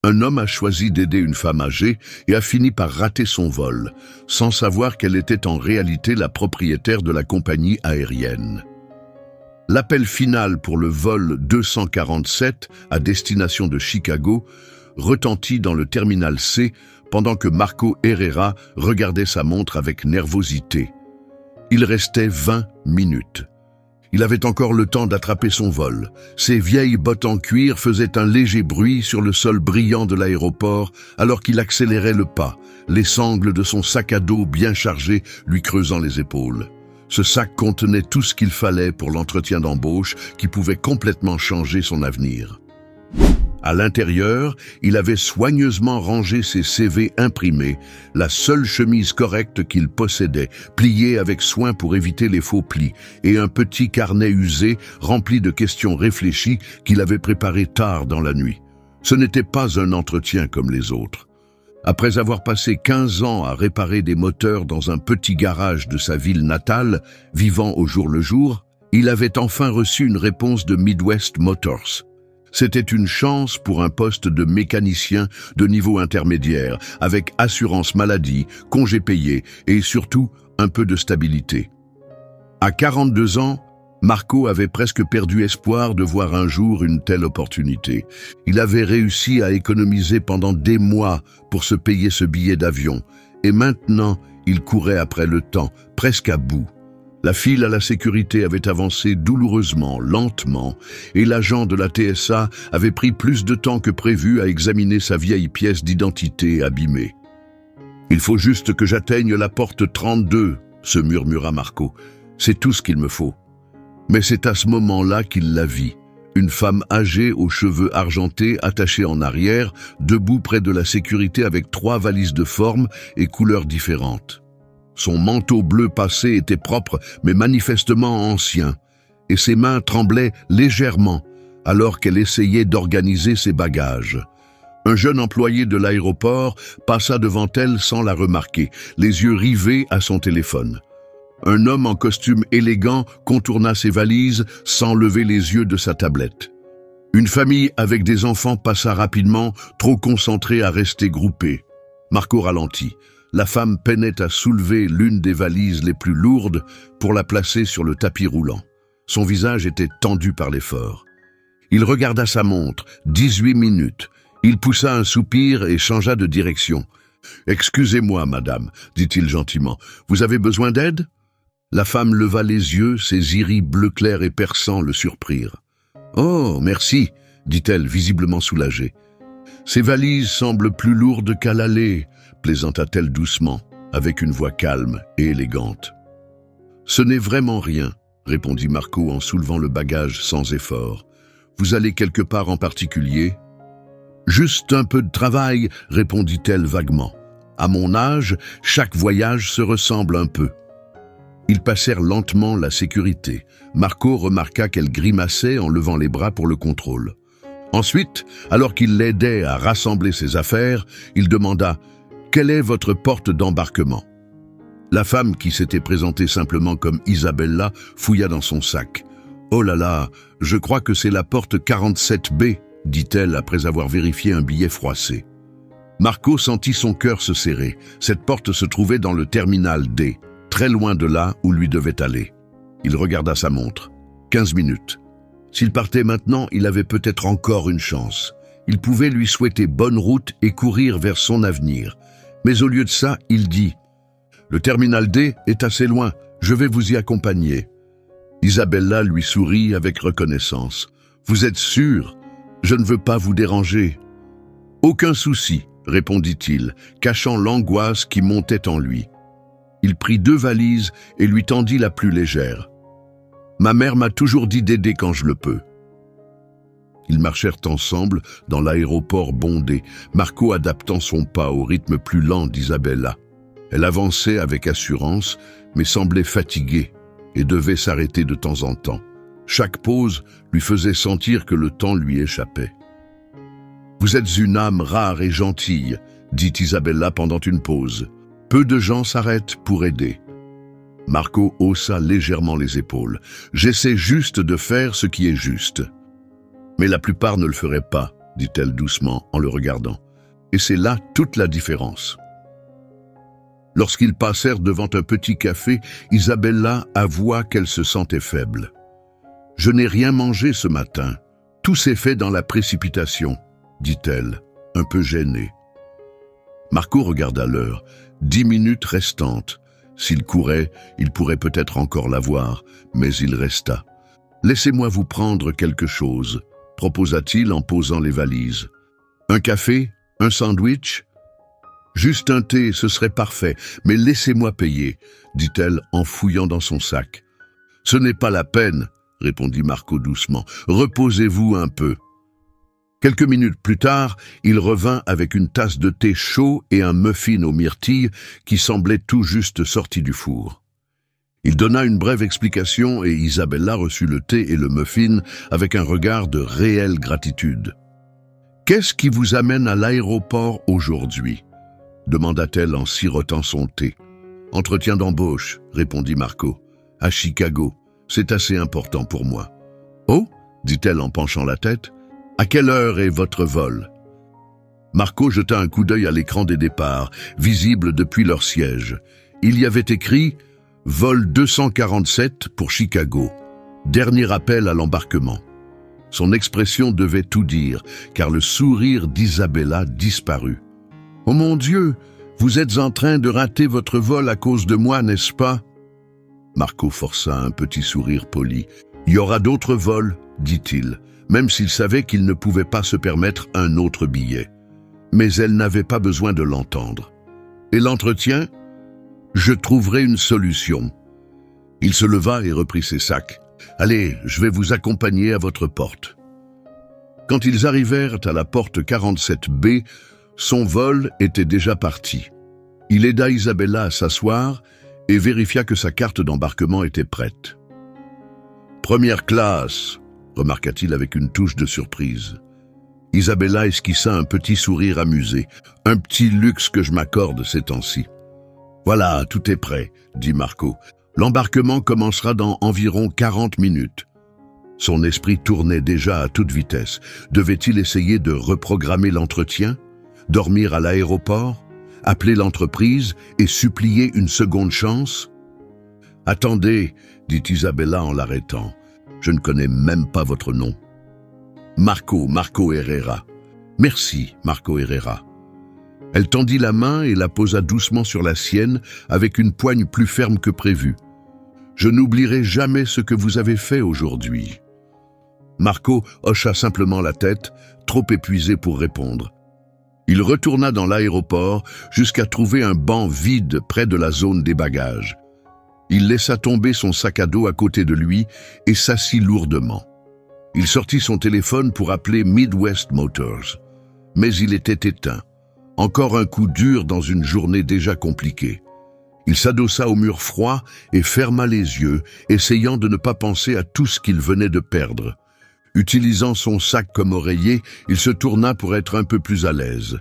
Un homme a choisi d'aider une femme âgée et a fini par rater son vol, sans savoir qu'elle était en réalité la propriétaire de la compagnie aérienne. L'appel final pour le vol 247 à destination de Chicago retentit dans le terminal C pendant que Marco Herrera regardait sa montre avec nervosité. Il restait 20 minutes. Il avait encore le temps d'attraper son vol. Ses vieilles bottes en cuir faisaient un léger bruit sur le sol brillant de l'aéroport alors qu'il accélérait le pas, les sangles de son sac à dos bien chargé lui creusant les épaules. Ce sac contenait tout ce qu'il fallait pour l'entretien d'embauche qui pouvait complètement changer son avenir. À l'intérieur, il avait soigneusement rangé ses CV imprimés, la seule chemise correcte qu'il possédait, pliée avec soin pour éviter les faux plis, et un petit carnet usé rempli de questions réfléchies qu'il avait préparé tard dans la nuit. Ce n'était pas un entretien comme les autres. Après avoir passé 15 ans à réparer des moteurs dans un petit garage de sa ville natale, vivant au jour le jour, il avait enfin reçu une réponse de Midwest Motors. C'était une chance pour un poste de mécanicien de niveau intermédiaire, avec assurance maladie, congés payés et surtout un peu de stabilité. À 42 ans, Marco avait presque perdu espoir de voir un jour une telle opportunité. Il avait réussi à économiser pendant des mois pour se payer ce billet d'avion, et maintenant il courait après le temps, presque à bout. La file à la sécurité avait avancé douloureusement, lentement, et l'agent de la TSA avait pris plus de temps que prévu à examiner sa vieille pièce d'identité abîmée. « Il faut juste que j'atteigne la porte 32, » se murmura Marco. « C'est tout ce qu'il me faut. » Mais c'est à ce moment-là qu'il la vit. Une femme âgée aux cheveux argentés attachée en arrière, debout près de la sécurité avec 3 valises de formes et couleurs différentes. Son manteau bleu passé était propre, mais manifestement ancien, et ses mains tremblaient légèrement alors qu'elle essayait d'organiser ses bagages. Un jeune employé de l'aéroport passa devant elle sans la remarquer, les yeux rivés à son téléphone. Un homme en costume élégant contourna ses valises sans lever les yeux de sa tablette. Une famille avec des enfants passa rapidement, trop concentrée à rester groupée. Marco ralentit. La femme peinait à soulever l'une des valises les plus lourdes pour la placer sur le tapis roulant. Son visage était tendu par l'effort. Il regarda sa montre, 18 minutes. Il poussa un soupir et changea de direction. « Excusez-moi, madame, dit-il gentiment. Vous avez besoin d'aide ?» La femme leva les yeux, ses iris bleu clair et perçants le surprirent. « Oh, merci, dit-elle, visiblement soulagée. Ces valises semblent plus lourdes qu'à l'aller, plaisanta-t-elle doucement, avec une voix calme et élégante. « Ce n'est vraiment rien, répondit Marco en soulevant le bagage sans effort. Vous allez quelque part en particulier ? Juste un peu de travail, répondit-elle vaguement. À mon âge, chaque voyage se ressemble un peu. Ils passèrent lentement la sécurité. Marco remarqua qu'elle grimaçait en levant les bras pour le contrôle. Ensuite, alors qu'il l'aidait à rassembler ses affaires, il demanda « Quelle est votre porte d'embarquement ?» La femme, qui s'était présentée simplement comme Isabella, fouilla dans son sac. « Oh là là, je crois que c'est la porte 47B, » dit-elle après avoir vérifié un billet froissé. Marco sentit son cœur se serrer. Cette porte se trouvait dans le terminal D, très loin de là où lui devait aller. Il regarda sa montre. 15 minutes. S'il partait maintenant, il avait peut-être encore une chance. Il pouvait lui souhaiter bonne route et courir vers son avenir. Mais au lieu de ça, il dit « Le terminal D est assez loin, je vais vous y accompagner. » Isabella lui sourit avec reconnaissance. « Vous êtes sûr? Je ne veux pas vous déranger. »« Aucun souci, » répondit-il, cachant l'angoisse qui montait en lui. Il prit 2 valises et lui tendit la plus légère. « Ma mère m'a toujours dit d'aider quand je le peux. » Ils marchèrent ensemble dans l'aéroport bondé, Marco adaptant son pas au rythme plus lent d'Isabella. Elle avançait avec assurance, mais semblait fatiguée et devait s'arrêter de temps en temps. Chaque pause lui faisait sentir que le temps lui échappait. « Vous êtes une âme rare et gentille, » dit Isabella pendant une pause. « Peu de gens s'arrêtent pour aider. » Marco haussa légèrement les épaules. « J'essaie juste de faire ce qui est juste. » Mais la plupart ne le feraient pas, dit-elle doucement en le regardant. Et c'est là toute la différence. Lorsqu'ils passèrent devant un petit café, Isabella avoua qu'elle se sentait faible. « Je n'ai rien mangé ce matin. Tout s'est fait dans la précipitation, » dit-elle, un peu gênée. Marco regarda l'heure. 10 minutes restantes. S'il courait, il pourrait peut-être encore la voir, mais il resta. « Laissez-moi vous prendre quelque chose, » proposa-t-il en posant les valises. « Un café? Un sandwich? » « Juste un thé, ce serait parfait, mais laissez-moi payer, » dit-elle en fouillant dans son sac. « Ce n'est pas la peine, » répondit Marco doucement. « Reposez-vous un peu. » Quelques minutes plus tard, il revint avec une tasse de thé chaud et un muffin aux myrtilles qui semblait tout juste sorti du four. Il donna une brève explication et Isabella reçut le thé et le muffin avec un regard de réelle gratitude. « Qu'est-ce qui vous amène à l'aéroport aujourd'hui ?» demanda-t-elle en sirotant son thé. « Entretien d'embauche, » répondit Marco. « À Chicago. C'est assez important pour moi. »« Oh » dit-elle en penchant la tête. « À quelle heure est votre vol ?» Marco jeta un coup d'œil à l'écran des départs, visible depuis leur siège. Il y avait écrit « Vol 247 pour Chicago. Dernier appel à l'embarquement. » Son expression devait tout dire, car le sourire d'Isabella disparut. « Oh mon Dieu, vous êtes en train de rater votre vol à cause de moi, n'est-ce pas ?» Marco força un petit sourire poli. « Il y aura d'autres vols, » dit-il, même s'il savait qu'il ne pouvait pas se permettre un autre billet. Mais elle n'avait pas besoin de l'entendre. « Et l'entretien ? Je trouverai une solution. » Il se leva et reprit ses sacs. « Allez, je vais vous accompagner à votre porte. » Quand ils arrivèrent à la porte 47B, son vol était déjà parti. Il aida Isabella à s'asseoir et vérifia que sa carte d'embarquement était prête. « Première classe », remarqua-t-il avec une touche de surprise. Isabella esquissa un petit sourire amusé. « Un petit luxe que je m'accorde ces temps-ci. »« Voilà, tout est prêt, » dit Marco. « L'embarquement commencera dans environ 40 minutes. » Son esprit tournait déjà à toute vitesse. Devait-il essayer de reprogrammer l'entretien ? Dormir à l'aéroport, appeler l'entreprise et supplier une seconde chance? « Attendez, » dit Isabella en l'arrêtant. « Je ne connais même pas votre nom. »« Marco Herrera. »« Merci, Marco Herrera. » Elle tendit la main et la posa doucement sur la sienne avec une poigne plus ferme que prévu. « Je n'oublierai jamais ce que vous avez fait aujourd'hui. » Marco hocha simplement la tête, trop épuisé pour répondre. Il retourna dans l'aéroport jusqu'à trouver un banc vide près de la zone des bagages. Il laissa tomber son sac à dos à côté de lui et s'assit lourdement. Il sortit son téléphone pour appeler Midwest Motors. Mais il était éteint. Encore un coup dur dans une journée déjà compliquée. Il s'adossa au mur froid et ferma les yeux, essayant de ne pas penser à tout ce qu'il venait de perdre. Utilisant son sac comme oreiller, il se tourna pour être un peu plus à l'aise.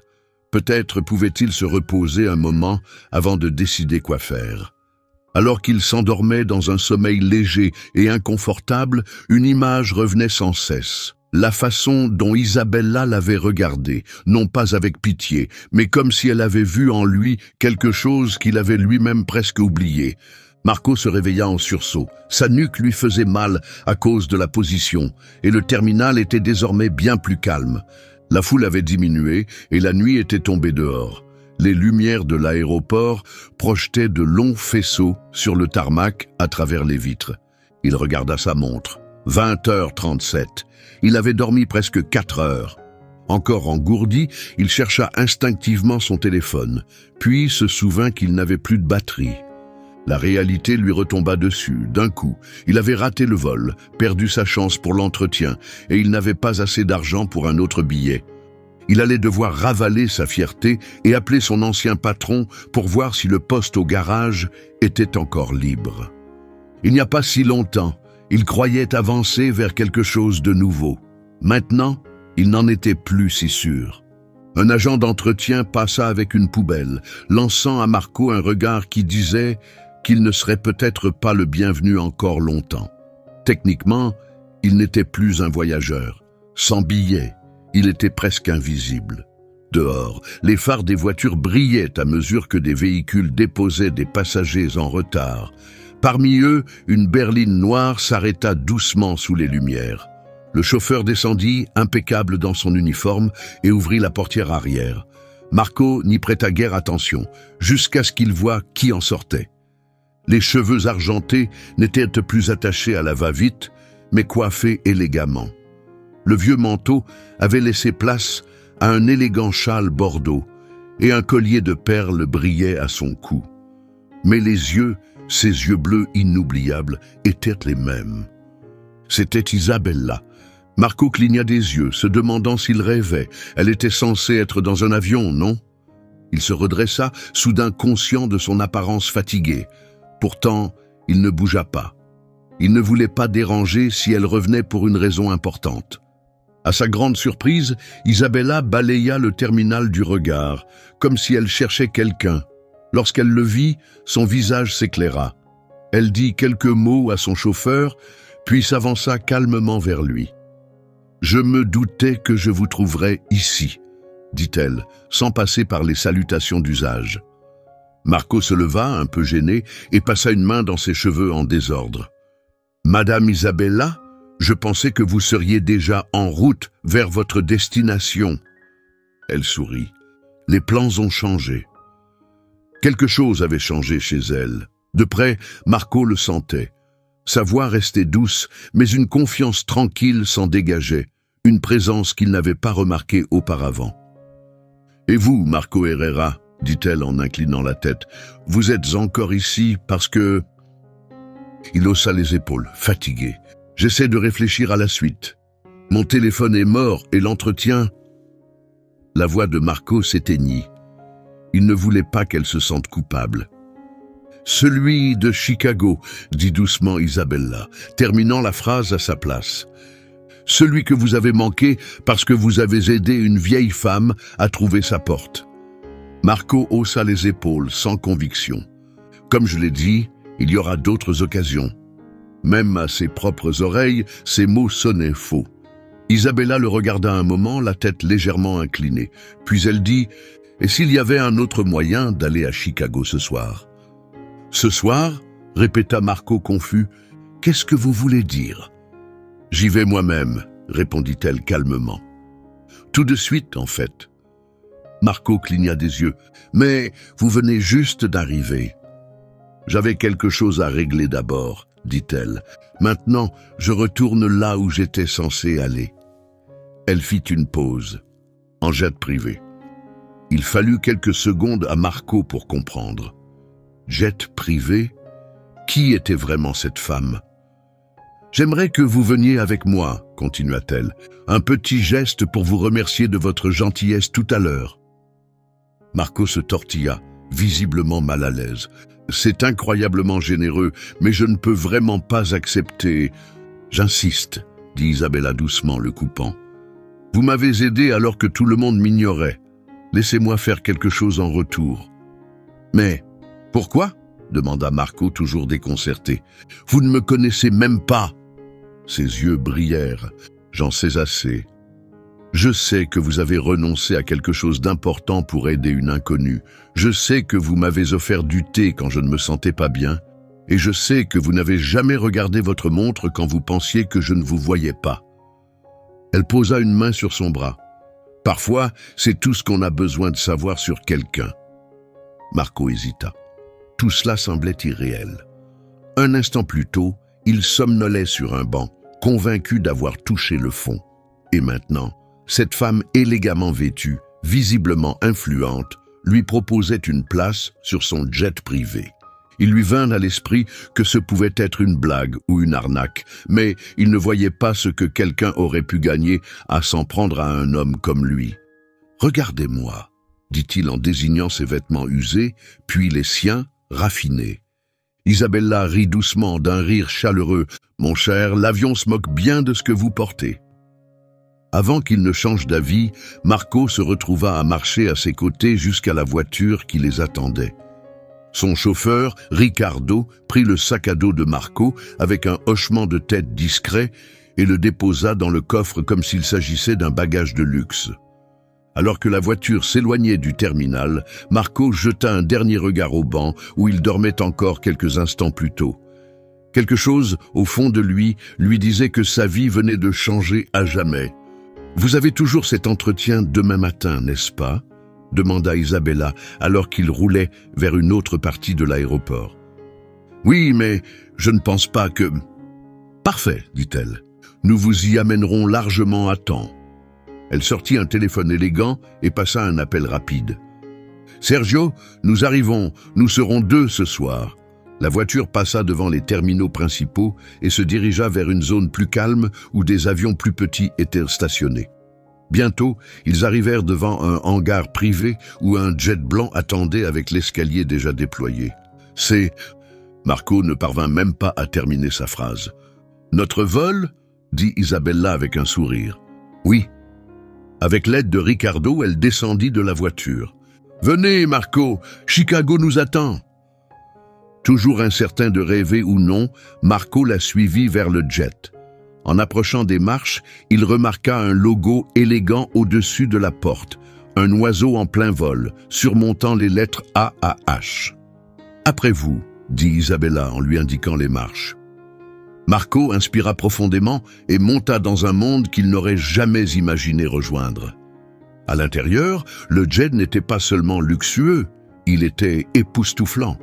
Peut-être pouvait-il se reposer un moment avant de décider quoi faire. Alors qu'il s'endormait dans un sommeil léger et inconfortable, une image revenait sans cesse. La façon dont Isabella l'avait regardé, non pas avec pitié, mais comme si elle avait vu en lui quelque chose qu'il avait lui-même presque oublié. Marco se réveilla en sursaut. Sa nuque lui faisait mal à cause de la position, et le terminal était désormais bien plus calme. La foule avait diminué et la nuit était tombée dehors. Les lumières de l'aéroport projetaient de longs faisceaux sur le tarmac à travers les vitres. Il regarda sa montre. 20h37. Il avait dormi presque 4 heures. Encore engourdi, il chercha instinctivement son téléphone, puis se souvint qu'il n'avait plus de batterie. La réalité lui retomba dessus, d'un coup. Il avait raté le vol, perdu sa chance pour l'entretien, et il n'avait pas assez d'argent pour un autre billet. Il allait devoir ravaler sa fierté et appeler son ancien patron pour voir si le poste au garage était encore libre. Il n'y a pas si longtemps, il croyait avancer vers quelque chose de nouveau. Maintenant, il n'en était plus si sûr. Un agent d'entretien passa avec une poubelle, lançant à Marco un regard qui disait qu'il ne serait peut-être pas le bienvenu encore longtemps. Techniquement, il n'était plus un voyageur, sans billet. Il était presque invisible. Dehors, les phares des voitures brillaient à mesure que des véhicules déposaient des passagers en retard. Parmi eux, une berline noire s'arrêta doucement sous les lumières. Le chauffeur descendit, impeccable dans son uniforme, et ouvrit la portière arrière. Marco n'y prêta guère attention, jusqu'à ce qu'il voie qui en sortait. Les cheveux argentés n'étaient plus attachés à la va-vite, mais coiffés élégamment. Le vieux manteau avait laissé place à un élégant châle bordeaux, et un collier de perles brillait à son cou. Mais les yeux, ses yeux bleus inoubliables, étaient les mêmes. C'était Isabella. Marco cligna des yeux, se demandant s'il rêvait. Elle était censée être dans un avion, non? Il se redressa, soudain conscient de son apparence fatiguée. Pourtant, il ne bougea pas. Il ne voulait pas déranger si elle revenait pour une raison importante. À sa grande surprise, Isabella balaya le terminal du regard, comme si elle cherchait quelqu'un. Lorsqu'elle le vit, son visage s'éclaira. Elle dit quelques mots à son chauffeur, puis s'avança calmement vers lui. « Je me doutais que je vous trouverais ici », dit-elle, sans passer par les salutations d'usage. Marco se leva, un peu gêné, et passa une main dans ses cheveux en désordre. « Madame Isabella, je pensais que vous seriez déjà en route vers votre destination. » Elle sourit. Les plans ont changé. Quelque chose avait changé chez elle. De près, Marco le sentait. Sa voix restait douce, mais une confiance tranquille s'en dégageait, une présence qu'il n'avait pas remarquée auparavant. « Et vous, Marco Herrera, dit-elle en inclinant la tête, vous êtes encore ici parce que... » Il haussa les épaules, fatigué. « J'essaie de réfléchir à la suite. Mon téléphone est mort et l'entretien... » La voix de Marco s'éteignit. Il ne voulait pas qu'elle se sente coupable. « Celui de Chicago, » dit doucement Isabella, terminant la phrase à sa place. « Celui que vous avez manqué parce que vous avez aidé une vieille femme à trouver sa porte. » Marco haussa les épaules, sans conviction. Comme je l'ai dit, il y aura d'autres occasions. Même à ses propres oreilles, ces mots sonnaient faux. Isabella le regarda un moment, la tête légèrement inclinée. Puis elle dit « Et s'il y avait un autre moyen d'aller à Chicago ce soir ?»« Ce soir ?» répéta Marco confus. « Qu'est-ce que vous voulez dire ?»« J'y vais moi-même, » répondit-elle calmement. « Tout de suite, en fait. » Marco cligna des yeux. « Mais vous venez juste d'arriver. »« J'avais quelque chose à régler d'abord, » dit-elle. « Maintenant, je retourne là où j'étais censé aller. » Elle fit une pause, en jet privé. Il fallut quelques secondes à Marco pour comprendre. Jet privé? Qui était vraiment cette femme? « J'aimerais que vous veniez avec moi, » continua-t-elle. « Un petit geste pour vous remercier de votre gentillesse tout à l'heure. » Marco se tortilla, visiblement mal à l'aise. « C'est incroyablement généreux, mais je ne peux vraiment pas accepter... »« J'insiste, » dit Isabella doucement, le coupant. « Vous m'avez aidé alors que tout le monde m'ignorait. Laissez-moi faire quelque chose en retour. »« Mais pourquoi ?» demanda Marco, toujours déconcerté. « Vous ne me connaissez même pas !» Ses yeux brillèrent. « J'en sais assez. Je sais que vous avez renoncé à quelque chose d'important pour aider une inconnue. Je sais que vous m'avez offert du thé quand je ne me sentais pas bien. Et je sais que vous n'avez jamais regardé votre montre quand vous pensiez que je ne vous voyais pas. » Elle posa une main sur son bras. « Parfois, c'est tout ce qu'on a besoin de savoir sur quelqu'un. » Marco hésita. Tout cela semblait irréel. Un instant plus tôt, il somnolait sur un banc, convaincu d'avoir touché le fond. Et maintenant, cette femme élégamment vêtue, visiblement influente, lui proposait une place sur son jet privé. Il lui vint à l'esprit que ce pouvait être une blague ou une arnaque, mais il ne voyait pas ce que quelqu'un aurait pu gagner à s'en prendre à un homme comme lui. « Regardez-moi », dit-il en désignant ses vêtements usés, puis les siens, raffinés. Isabella rit doucement d'un rire chaleureux. « Mon cher, l'avion se moque bien de ce que vous portez. » Avant qu'il ne change d'avis, Marco se retrouva à marcher à ses côtés jusqu'à la voiture qui les attendait. Son chauffeur, Ricardo, prit le sac à dos de Marco avec un hochement de tête discret, et le déposa dans le coffre comme s'il s'agissait d'un bagage de luxe. Alors que la voiture s'éloignait du terminal, Marco jeta un dernier regard au banc où il dormait encore quelques instants plus tôt. Quelque chose, au fond de lui disait que sa vie venait de changer à jamais. « Vous avez toujours cet entretien demain matin, n'est-ce pas ?» demanda Isabella alors qu'il roulait vers une autre partie de l'aéroport. « Oui, mais je ne pense pas que... »« Parfait, dit-elle. Nous vous y amènerons largement à temps. » Elle sortit un téléphone élégant et passa un appel rapide. « Sergio, nous arrivons, nous serons 2 ce soir. » La voiture passa devant les terminaux principaux et se dirigea vers une zone plus calme où des avions plus petits étaient stationnés. Bientôt, ils arrivèrent devant un hangar privé où un jet blanc attendait avec l'escalier déjà déployé. « C'est... » Marco ne parvint même pas à terminer sa phrase. « Notre vol ?» dit Isabella avec un sourire. « Oui. » Avec l'aide de Ricardo, elle descendit de la voiture. « Venez, Marco, Chicago nous attend !» Toujours incertain de rêver ou non, Marco la suivit vers le jet. En approchant des marches, il remarqua un logo élégant au-dessus de la porte, un oiseau en plein vol, surmontant les lettres A à H. « Après vous », dit Isabella en lui indiquant les marches. Marco inspira profondément et monta dans un monde qu'il n'aurait jamais imaginé rejoindre. À l'intérieur, le jet n'était pas seulement luxueux, il était époustouflant.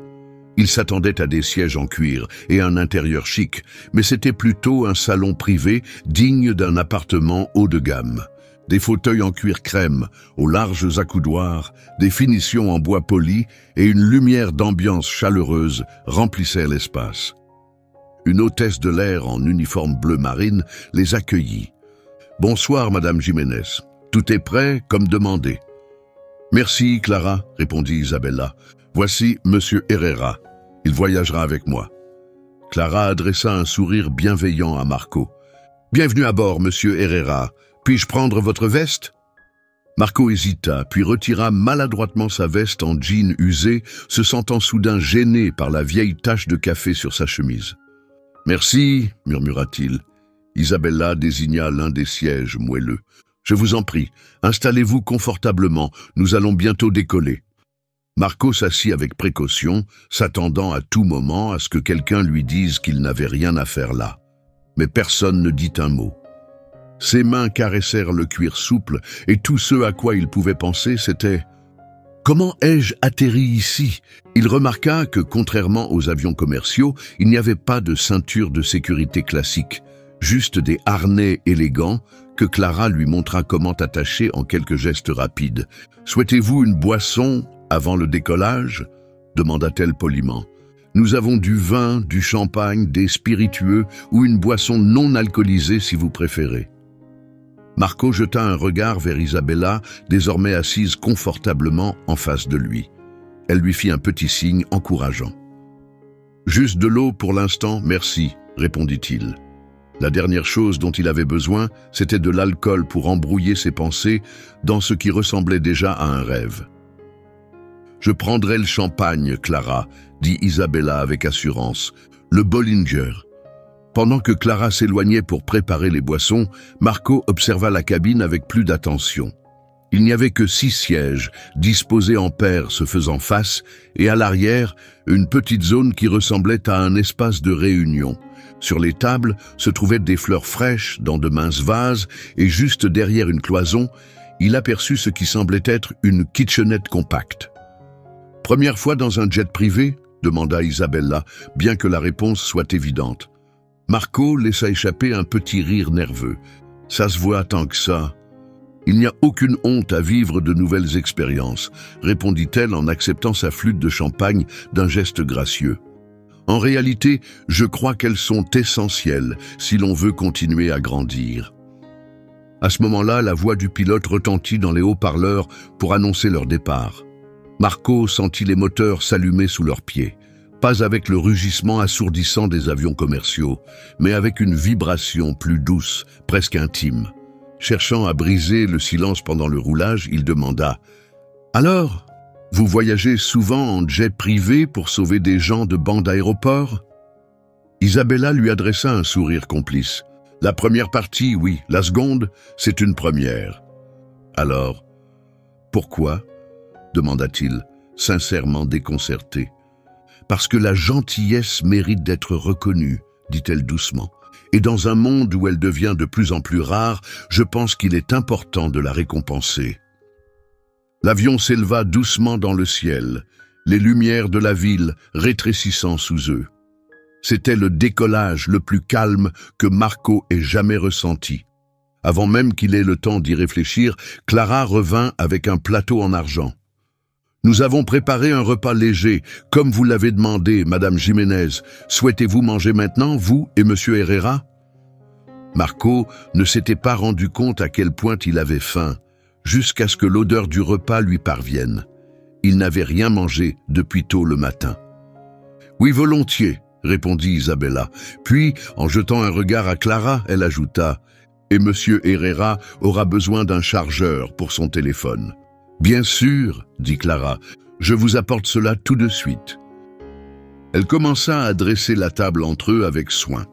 Il s'attendait à des sièges en cuir et un intérieur chic, mais c'était plutôt un salon privé digne d'un appartement haut de gamme. Des fauteuils en cuir crème, aux larges accoudoirs, des finitions en bois poli et une lumière d'ambiance chaleureuse remplissaient l'espace. Une hôtesse de l'air en uniforme bleu marine les accueillit. « Bonsoir, Madame Jiménez. Tout est prêt, comme demandé. »« Merci, Clara, » répondit Isabella. « Voici Monsieur Herrera. Il voyagera avec moi. » Clara adressa un sourire bienveillant à Marco. « Bienvenue à bord, Monsieur Herrera. Puis-je prendre votre veste ?» Marco hésita, puis retira maladroitement sa veste en jean usé, se sentant soudain gêné par la vieille tache de café sur sa chemise. « Merci, murmura-t-il. Isabella désigna l'un des sièges moelleux. « Je vous en prie, installez-vous confortablement, nous allons bientôt décoller. » Marco s'assit avec précaution, s'attendant à tout moment à ce que quelqu'un lui dise qu'il n'avait rien à faire là. Mais personne ne dit un mot. Ses mains caressèrent le cuir souple, et tout ce à quoi il pouvait penser, c'était « Comment ai-je atterri ici ?» Il remarqua que, contrairement aux avions commerciaux, il n'y avait pas de ceinture de sécurité classique, juste des harnais élégants que Clara lui montra comment attacher en quelques gestes rapides. « Souhaitez-vous une boisson avant le décollage ?» demanda-t-elle poliment. « Nous avons du vin, du champagne, des spiritueux ou une boisson non alcoolisée si vous préférez. » Marco jeta un regard vers Isabella, désormais assise confortablement en face de lui. Elle lui fit un petit signe encourageant. « Juste de l'eau pour l'instant, merci, » répondit-il. La dernière chose dont il avait besoin, c'était de l'alcool pour embrouiller ses pensées dans ce qui ressemblait déjà à un rêve. « Je prendrai le champagne, Clara, » dit Isabella avec assurance. « Le Bollinger. » Pendant que Clara s'éloignait pour préparer les boissons, Marco observa la cabine avec plus d'attention. Il n'y avait que 6 sièges, disposés en paires se faisant face, et à l'arrière, une petite zone qui ressemblait à un espace de réunion. Sur les tables se trouvaient des fleurs fraîches dans de minces vases, et juste derrière une cloison, il aperçut ce qui semblait être une kitchenette compacte. « Première fois dans un jet privé ?» demanda Isabella, bien que la réponse soit évidente. Marco laissa échapper un petit rire nerveux. « Ça se voit tant que ça. » « Il n'y a aucune honte à vivre de nouvelles expériences, » répondit-elle en acceptant sa flûte de champagne d'un geste gracieux. « En réalité, je crois qu'elles sont essentielles si l'on veut continuer à grandir. » À ce moment-là, la voix du pilote retentit dans les haut-parleurs pour annoncer leur départ. Marco sentit les moteurs s'allumer sous leurs pieds. Pas avec le rugissement assourdissant des avions commerciaux, mais avec une vibration plus douce, presque intime. Cherchant à briser le silence pendant le roulage, il demanda « Alors, vous voyagez souvent en jet privé pour sauver des gens de bancs d'aéroports ?» Isabella lui adressa un sourire complice. La première partie, oui. La seconde, c'est une première. Alors, pourquoi? Demanda-t-il, sincèrement déconcerté. Parce que la gentillesse mérite d'être reconnue, dit-elle doucement. Et dans un monde où elle devient de plus en plus rare, je pense qu'il est important de la récompenser. L'avion s'éleva doucement dans le ciel, les lumières de la ville rétrécissant sous eux. C'était le décollage le plus calme que Marco ait jamais ressenti. Avant même qu'il ait le temps d'y réfléchir, Clara revint avec un plateau en argent. « Nous avons préparé un repas léger, comme vous l'avez demandé, Madame Jiménez. Souhaitez-vous manger maintenant, vous et Monsieur Herrera ?» Marco ne s'était pas rendu compte à quel point il avait faim, jusqu'à ce que l'odeur du repas lui parvienne. Il n'avait rien mangé depuis tôt le matin. « Oui, volontiers, » répondit Isabella. Puis, en jetant un regard à Clara, elle ajouta « Et Monsieur Herrera aura besoin d'un chargeur pour son téléphone. » « Bien sûr, » dit Clara, « je vous apporte cela tout de suite. » Elle commença à dresser la table entre eux avec soin.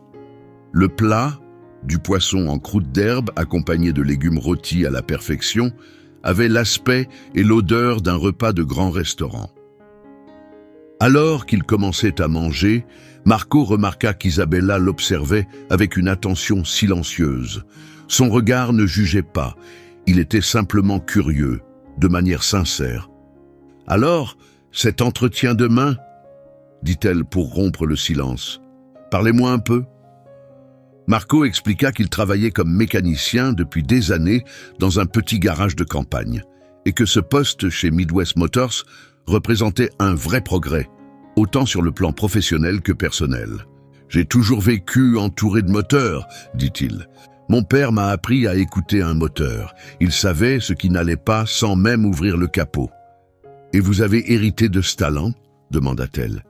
Le plat, du poisson en croûte d'herbe accompagné de légumes rôtis à la perfection, avait l'aspect et l'odeur d'un repas de grand restaurant. Alors qu'il commençait à manger, Marco remarqua qu'Isabella l'observait avec une attention silencieuse. Son regard ne jugeait pas, il était simplement curieux, de manière sincère. « Alors, cet entretien de main ?» dit-elle pour rompre le silence. « Parlez-moi un peu. » Marco expliqua qu'il travaillait comme mécanicien depuis des années dans un petit garage de campagne et que ce poste chez Midwest Motors représentait un vrai progrès, autant sur le plan professionnel que personnel. « J'ai toujours vécu entouré de moteurs, » dit-il. Mon père m'a appris à écouter un moteur. Il savait ce qui n'allait pas sans même ouvrir le capot. « Et vous avez hérité de ce talent ?» demanda-t-elle.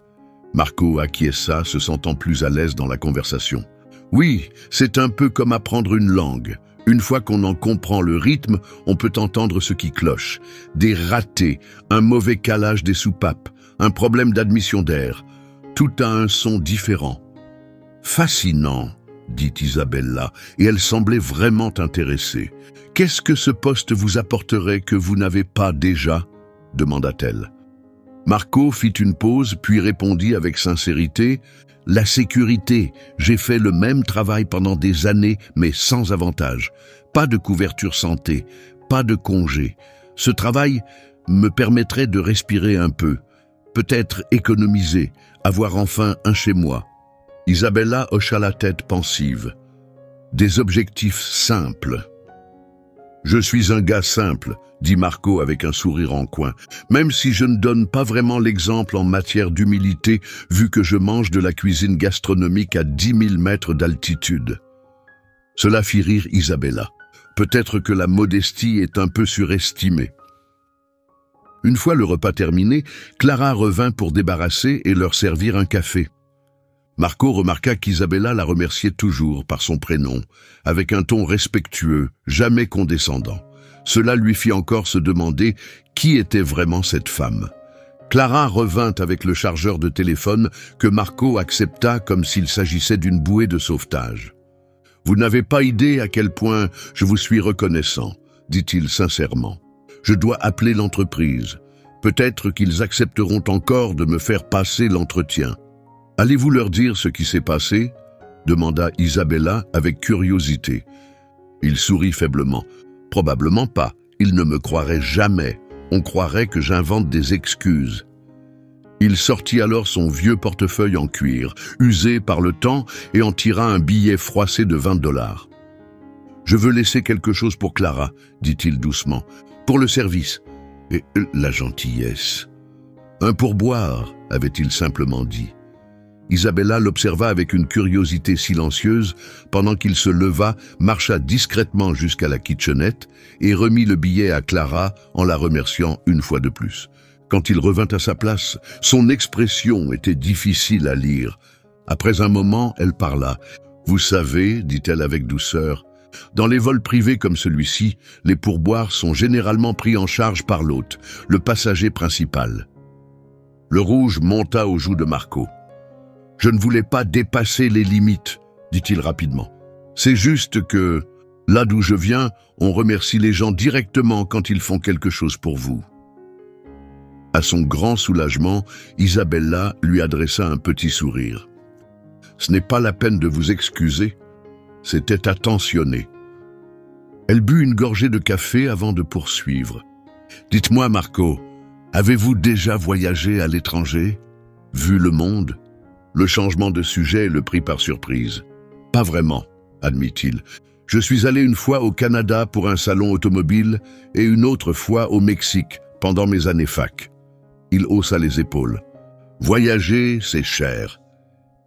Marco acquiesça, se sentant plus à l'aise dans la conversation. « Oui, c'est un peu comme apprendre une langue. Une fois qu'on en comprend le rythme, on peut entendre ce qui cloche. Des ratés, un mauvais calage des soupapes, un problème d'admission d'air. Tout a un son différent. »« Fascinant !» dit Isabella, et elle semblait vraiment intéressée. « Qu'est-ce que ce poste vous apporterait que vous n'avez pas déjà ?» demanda-t-elle. Marco fit une pause, puis répondit avec sincérité « La sécurité, j'ai fait le même travail pendant des années, mais sans avantage. Pas de couverture santé, pas de congé. Ce travail me permettrait de respirer un peu, peut-être économiser, avoir enfin un chez moi. » Isabella hocha la tête pensive. « Des objectifs simples. »« Je suis un gars simple, » dit Marco avec un sourire en coin, « même si je ne donne pas vraiment l'exemple en matière d'humilité, vu que je mange de la cuisine gastronomique à 10 000 mètres d'altitude. » Cela fit rire Isabella. Peut-être que la modestie est un peu surestimée. Une fois le repas terminé, Clara revint pour débarrasser et leur servir un café. Marco remarqua qu'Isabella la remerciait toujours par son prénom, avec un ton respectueux, jamais condescendant. Cela lui fit encore se demander qui était vraiment cette femme. Clara revint avec le chargeur de téléphone que Marco accepta comme s'il s'agissait d'une bouée de sauvetage. « Vous n'avez pas idée à quel point je vous suis reconnaissant, » dit-il sincèrement. « Je dois appeler l'entreprise. Peut-être qu'ils accepteront encore de me faire passer l'entretien. » « Allez-vous leur dire ce qui s'est passé ?» demanda Isabella avec curiosité. Il sourit faiblement. « Probablement pas. Ils ne me croiraient jamais. On croirait que j'invente des excuses. » Il sortit alors son vieux portefeuille en cuir, usé par le temps, et en tira un billet froissé de 20 $. « Je veux laisser quelque chose pour Clara, » dit-il doucement. « Pour le service. Et la gentillesse. »« Un pourboire, » avait-il simplement dit. Isabella l'observa avec une curiosité silencieuse pendant qu'il se leva, marcha discrètement jusqu'à la kitchenette et remit le billet à Clara en la remerciant une fois de plus. Quand il revint à sa place, son expression était difficile à lire. Après un moment, elle parla. « Vous savez, dit-elle avec douceur, dans les vols privés comme celui-ci, les pourboires sont généralement pris en charge par l'hôte, le passager principal. » Le rouge monta aux joues de Marco. « Je ne voulais pas dépasser les limites, dit-il rapidement. C'est juste que, là d'où je viens, on remercie les gens directement quand ils font quelque chose pour vous. » À son grand soulagement, Isabella lui adressa un petit sourire. « Ce n'est pas la peine de vous excuser, c'était attentionné. » Elle but une gorgée de café avant de poursuivre. « Dites-moi, Marco, avez-vous déjà voyagé à l'étranger? Vu le monde ?» Le changement de sujet le prit par surprise. « Pas vraiment, » admit-il. « Je suis allé une fois au Canada pour un salon automobile et une autre fois au Mexique pendant mes années fac. » Il haussa les épaules. « Voyager, c'est cher. »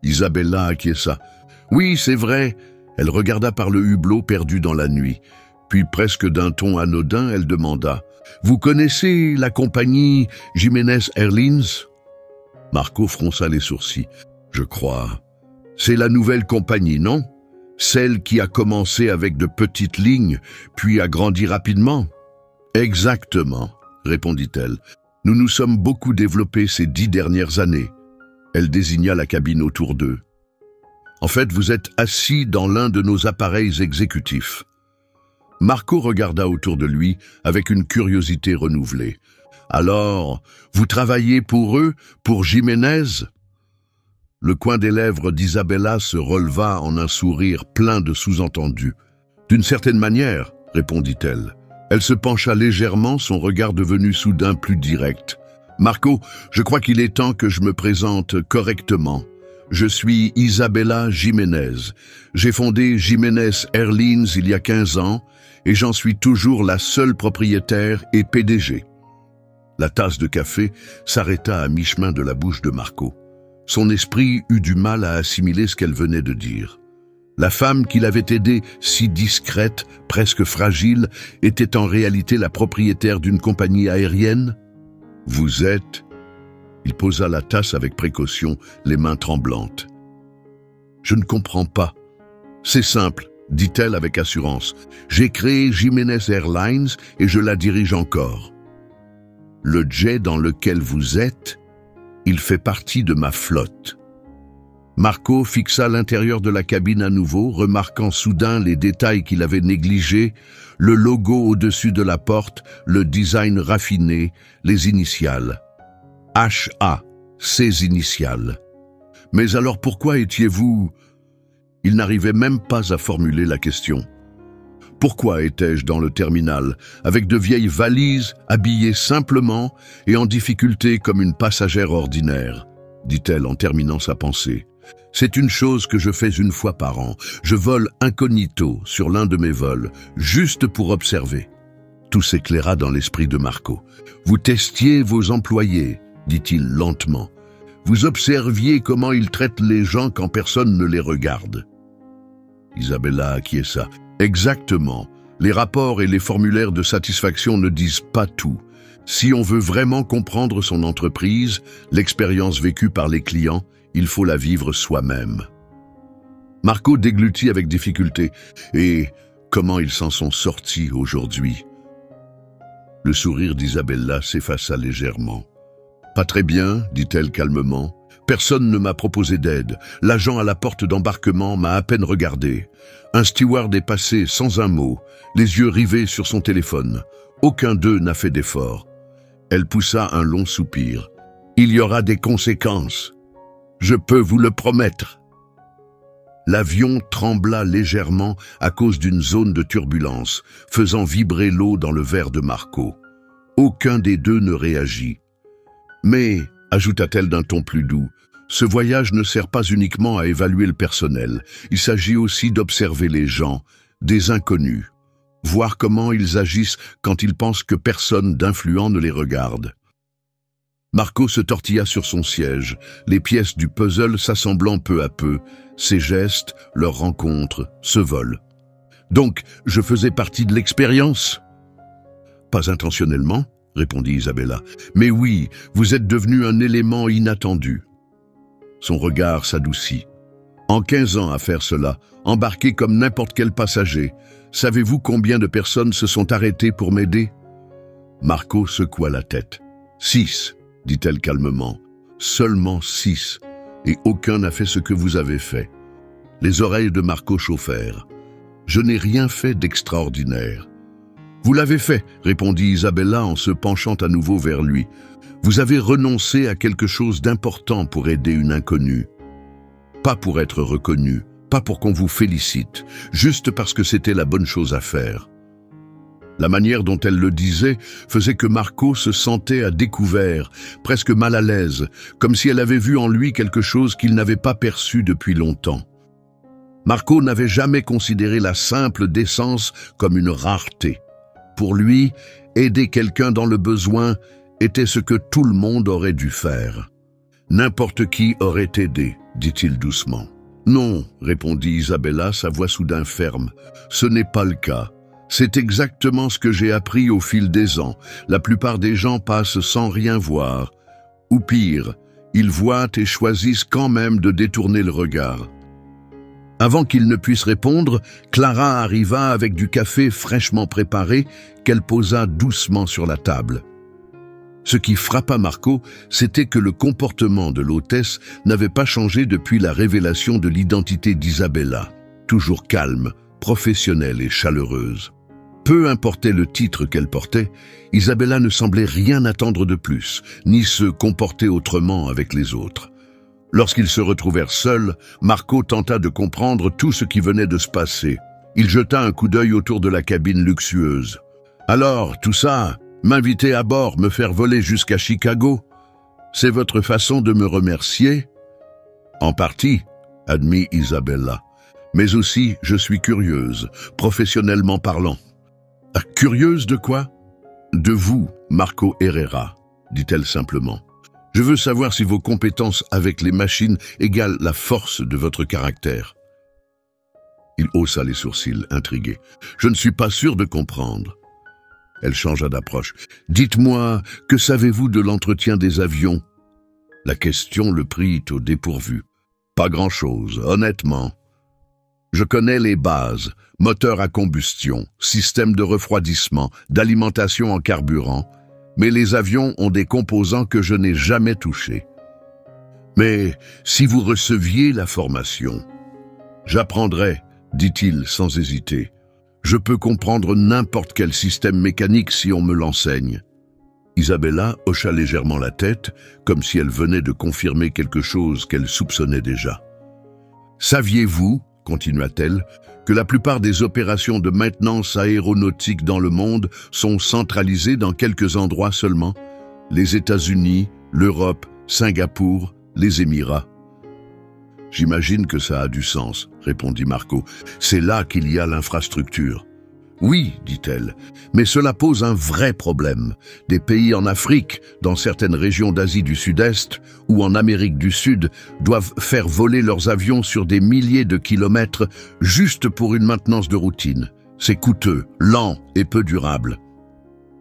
Isabella acquiesça. « Oui, c'est vrai. » Elle regarda par le hublot perdu dans la nuit. Puis, presque d'un ton anodin, elle demanda « Vous connaissez la compagnie Jiménez Airlines ?» Marco fronça les sourcils. « Je crois. C'est la nouvelle compagnie, non? Celle qui a commencé avec de petites lignes, puis a grandi rapidement? » « Exactement, » répondit-elle. « Nous nous sommes beaucoup développés ces 10 dernières années. » Elle désigna la cabine autour d'eux. « En fait, vous êtes assis dans l'un de nos appareils exécutifs. » Marco regarda autour de lui avec une curiosité renouvelée. « Alors, vous travaillez pour eux, pour Jiménez ?» Le coin des lèvres d'Isabella se releva en un sourire plein de sous-entendus. « D'une certaine manière, » répondit-elle. Elle se pencha légèrement, son regard devenu soudain plus direct. « Marco, je crois qu'il est temps que je me présente correctement. Je suis Isabella Jiménez. J'ai fondé Jiménez Airlines il y a 15 ans et j'en suis toujours la seule propriétaire et PDG. » La tasse de café s'arrêta à mi-chemin de la bouche de Marco. Son esprit eut du mal à assimiler ce qu'elle venait de dire. La femme qui l'avait aidée, si discrète, presque fragile, était en réalité la propriétaire d'une compagnie aérienne. « Vous êtes... » Il posa la tasse avec précaution, les mains tremblantes. « Je ne comprends pas. »« C'est simple, » dit-elle avec assurance. « J'ai créé Jiménez Airlines et je la dirige encore. Le jet dans lequel vous êtes, il fait partie de ma flotte. » Marco fixa l'intérieur de la cabine à nouveau, remarquant soudain les détails qu'il avait négligés, le logo au-dessus de la porte, le design raffiné, les initiales. HA, ses initiales. « Mais alors pourquoi étiez-vous... » Il n'arrivait même pas à formuler la question. « Pourquoi étais-je dans le terminal, avec de vieilles valises, habillées simplement et en difficulté comme une passagère ordinaire ?» dit-elle en terminant sa pensée. « C'est une chose que je fais une fois par an. Je vole incognito sur l'un de mes vols, juste pour observer. » Tout s'éclaira dans l'esprit de Marco. « Vous testiez vos employés, » dit-il lentement. « Vous observiez comment ils traitent les gens quand personne ne les regarde. » Isabella acquiesça. « Exactement. Les rapports et les formulaires de satisfaction ne disent pas tout. Si on veut vraiment comprendre son entreprise, l'expérience vécue par les clients, il faut la vivre soi-même. » Marco déglutit avec difficulté. « Et comment ils s'en sont sortis aujourd'hui ?» Le sourire d'Isabella s'effaça légèrement. « Pas très bien, dit-elle calmement. Personne ne m'a proposé d'aide. L'agent à la porte d'embarquement m'a à peine regardé. Un steward est passé sans un mot, les yeux rivés sur son téléphone. Aucun d'eux n'a fait d'effort. » Elle poussa un long soupir. « Il y aura des conséquences. Je peux vous le promettre. » L'avion trembla légèrement à cause d'une zone de turbulence, faisant vibrer l'eau dans le verre de Marco. Aucun des deux ne réagit. « Mais, » ajouta-t-elle d'un ton plus doux, « ce voyage ne sert pas uniquement à évaluer le personnel. Il s'agit aussi d'observer les gens, des inconnus, voir comment ils agissent quand ils pensent que personne d'influent ne les regarde. » Marco se tortilla sur son siège, les pièces du puzzle s'assemblant peu à peu, ses gestes, leurs rencontres, ce vol. « Donc, je faisais partie de l'expérience ?»« Pas intentionnellement, » répondit Isabella. « Mais oui, vous êtes devenu un élément inattendu. » Son regard s'adoucit. « En 15 ans à faire cela, embarqué comme n'importe quel passager, savez-vous combien de personnes se sont arrêtées pour m'aider ?» Marco secoua la tête. « 6, dit-elle calmement. « Seulement 6, et aucun n'a fait ce que vous avez fait. » Les oreilles de Marco chauffèrent. Je n'ai rien fait d'extraordinaire. » « Vous l'avez fait, » répondit Isabella en se penchant à nouveau vers lui. « Vous avez renoncé à quelque chose d'important pour aider une inconnue. Pas pour être reconnu, pas pour qu'on vous félicite, juste parce que c'était la bonne chose à faire. » La manière dont elle le disait faisait que Marco se sentait à découvert, presque mal à l'aise, comme si elle avait vu en lui quelque chose qu'il n'avait pas perçu depuis longtemps. Marco n'avait jamais considéré la simple décence comme une rareté. Pour lui, aider quelqu'un dans le besoin était ce que tout le monde aurait dû faire. « N'importe qui aurait aidé, » dit-il doucement. « Non, » répondit Isabella, sa voix soudain ferme. « Ce n'est pas le cas. C'est exactement ce que j'ai appris au fil des ans. La plupart des gens passent sans rien voir. Ou pire, ils voient et choisissent quand même de détourner le regard. » Avant qu'il ne puisse répondre, Clara arriva avec du café fraîchement préparé qu'elle posa doucement sur la table. Ce qui frappa Marco, c'était que le comportement de l'hôtesse n'avait pas changé depuis la révélation de l'identité d'Isabella, toujours calme, professionnelle et chaleureuse. Peu importait le titre qu'elle portait, Isabella ne semblait rien attendre de plus, ni se comporter autrement avec les autres. Lorsqu'ils se retrouvèrent seuls, Marco tenta de comprendre tout ce qui venait de se passer. Il jeta un coup d'œil autour de la cabine luxueuse. « Alors, tout ça, m'inviter à bord, me faire voler jusqu'à Chicago, c'est votre façon de me remercier ?»« En partie, » admit Isabella. « Mais aussi, je suis curieuse, professionnellement parlant. »« Curieuse de quoi ?»« De vous, Marco Herrera, » dit-elle simplement. « Je veux savoir si vos compétences avec les machines égalent la force de votre caractère. » Il haussa les sourcils, intrigué. « Je ne suis pas sûr de comprendre. » Elle changea d'approche. « Dites-moi, que savez-vous de l'entretien des avions ?» La question le prit au dépourvu. « Pas grand-chose, honnêtement. Je connais les bases, moteur à combustion, système de refroidissement, d'alimentation en carburant, mais les avions ont des composants que je n'ai jamais touchés. Mais si vous receviez la formation, j'apprendrais, dit-il sans hésiter. Je peux comprendre n'importe quel système mécanique si on me l'enseigne. » Isabella hocha légèrement la tête, comme si elle venait de confirmer quelque chose qu'elle soupçonnait déjà. « Saviez-vous, continua-t-elle, que la plupart des opérations de maintenance aéronautique dans le monde sont centralisées dans quelques endroits seulement? Les États-Unis, l'Europe, Singapour, les Émirats. » « J'imagine que ça a du sens, » répondit Marco. « C'est là qu'il y a l'infrastructure. »« Oui, dit-elle, mais cela pose un vrai problème. Des pays en Afrique, dans certaines régions d'Asie du Sud-Est ou en Amérique du Sud doivent faire voler leurs avions sur des milliers de kilomètres juste pour une maintenance de routine. C'est coûteux, lent et peu durable. »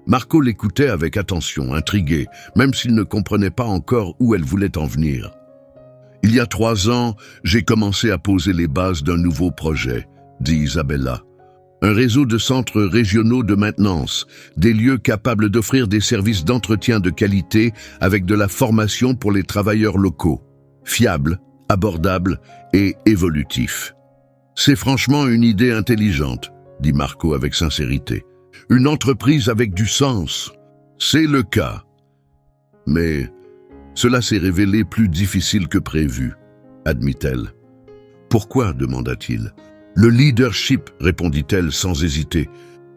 Marco l'écoutait avec attention, intrigué, même s'il ne comprenait pas encore où elle voulait en venir. « Il y a 3 ans, j'ai commencé à poser les bases d'un nouveau projet, » dit Isabella. « Un réseau de centres régionaux de maintenance, des lieux capables d'offrir des services d'entretien de qualité avec de la formation pour les travailleurs locaux, fiables, abordables et évolutifs. C'est franchement une idée intelligente, » dit Marco avec sincérité. « Une entreprise avec du sens, c'est le cas. Mais cela s'est révélé plus difficile que prévu, admit-elle. « Pourquoi ?» demanda-t-il. « Le leadership, répondit-elle sans hésiter.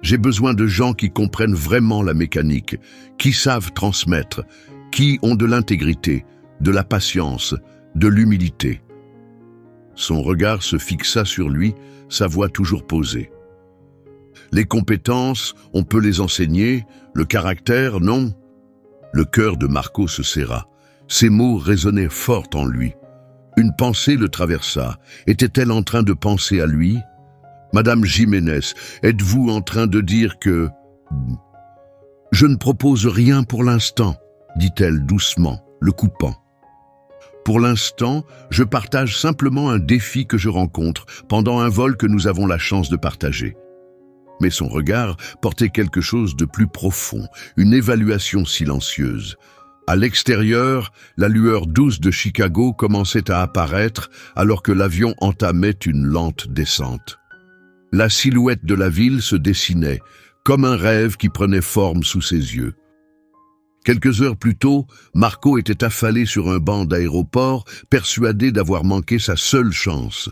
J'ai besoin de gens qui comprennent vraiment la mécanique, qui savent transmettre, qui ont de l'intégrité, de la patience, de l'humilité. » Son regard se fixa sur lui, sa voix toujours posée. « Les compétences, on peut les enseigner, le caractère, non ?» Le cœur de Marco se serra. Ces mots résonnaient fort en lui. Une pensée le traversa. Était-elle en train de penser à lui? « Madame Jiménez, êtes-vous en train de dire que... »« Je ne propose rien pour l'instant, » dit-elle doucement, le coupant. « Pour l'instant, je partage simplement un défi que je rencontre pendant un vol que nous avons la chance de partager. » Mais son regard portait quelque chose de plus profond, une évaluation silencieuse. À l'extérieur, la lueur douce de Chicago commençait à apparaître alors que l'avion entamait une lente descente. La silhouette de la ville se dessinait, comme un rêve qui prenait forme sous ses yeux. Quelques heures plus tôt, Marco était affalé sur un banc d'aéroport, persuadé d'avoir manqué sa seule chance.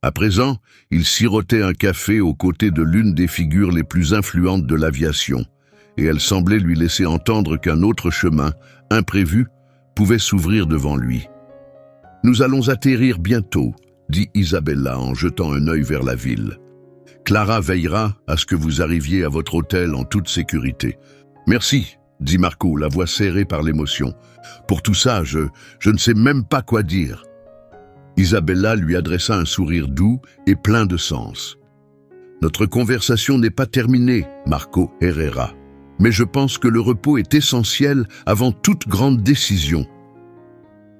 À présent, il sirotait un café aux côtés de l'une des figures les plus influentes de l'aviation, et elle semblait lui laisser entendre qu'un autre chemin, imprévu, pouvait s'ouvrir devant lui. « Nous allons atterrir bientôt », dit Isabella en jetant un œil vers la ville. « Clara veillera à ce que vous arriviez à votre hôtel en toute sécurité. »« Merci », dit Marco, la voix serrée par l'émotion. « Pour tout ça, je ne sais même pas quoi dire. » Isabella lui adressa un sourire doux et plein de sens. « Notre conversation n'est pas terminée, Marco Herrera. Mais je pense que le repos est essentiel avant toute grande décision.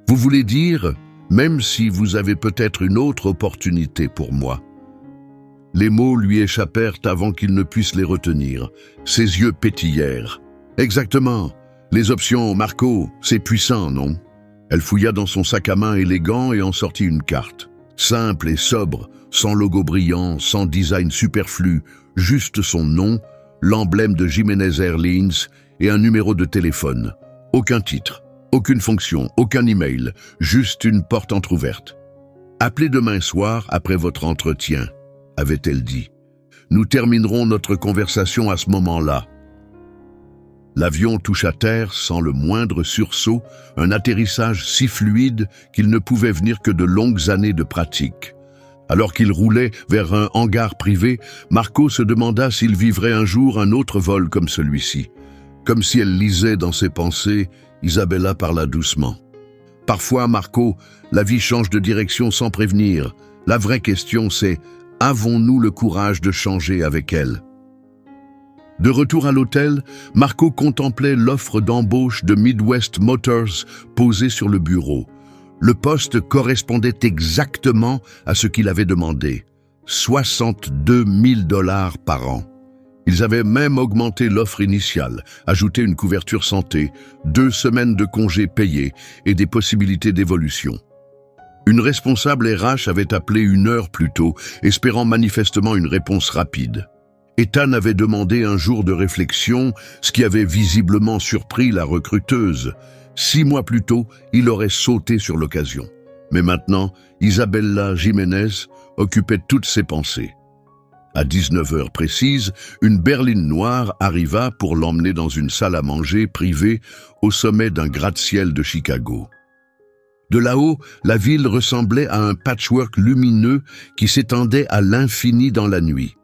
Vous voulez dire, même si vous avez peut-être une autre opportunité pour moi. » Les mots lui échappèrent avant qu'il ne puisse les retenir. Ses yeux pétillèrent. « Exactement. Les options, Marco, c'est puissant, non ?» Elle fouilla dans son sac à main élégant et en sortit une carte. Simple et sobre, sans logo brillant, sans design superflu, juste son nom, l'emblème de Jiménez Airlines et un numéro de téléphone. Aucun titre, aucune fonction, aucun email, juste une porte entrouverte. « Appelez demain soir après votre entretien », avait-elle dit. « Nous terminerons notre conversation à ce moment-là. » L'avion toucha terre sans le moindre sursaut, un atterrissage si fluide qu'il ne pouvait venir que de longues années de pratique. Alors qu'il roulait vers un hangar privé, Marco se demanda s'il vivrait un jour un autre vol comme celui-ci. Comme si elle lisait dans ses pensées, Isabella parla doucement. « Parfois, Marco, la vie change de direction sans prévenir. La vraie question, c'est, avons-nous le courage de changer avec elle ?» De retour à l'hôtel, Marco contemplait l'offre d'embauche de Midwest Motors posée sur le bureau. Le poste correspondait exactement à ce qu'il avait demandé. 62 000 $ par an. Ils avaient même augmenté l'offre initiale, ajouté une couverture santé, 2 semaines de congés payés et des possibilités d'évolution. Une responsable RH avait appelé 1 heure plus tôt, espérant manifestement une réponse rapide. Ethan avait demandé un jour de réflexion, ce qui avait visiblement surpris la recruteuse. 6 mois plus tôt, il aurait sauté sur l'occasion. Mais maintenant, Isabella Jiménez occupait toutes ses pensées. À 19 heures précises, une berline noire arriva pour l'emmener dans une salle à manger privée au sommet d'un gratte-ciel de Chicago. De là-haut, la ville ressemblait à un patchwork lumineux qui s'étendait à l'infini dans la nuit.